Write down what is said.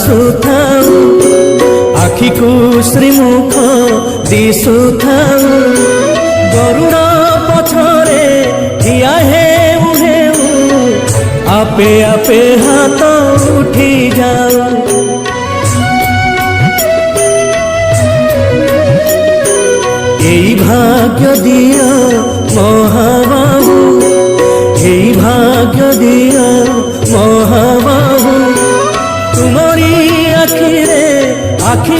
ଆସୁଥାଉ ଆଖିକୁ ଶ୍ରୀମୁଖ ଦିଶୁଥାଉ ଗରୁଡ଼ ପଛରେ ଠିଆ ହେଉ ହେଉ ଆପେ ଆପେ ହାତ ଉଠି ଯାଉ। এই ভাগ্য দিও মহাবাহু এই ভাগ্য দিও মহাবাহু তুমরি আখিরে আখি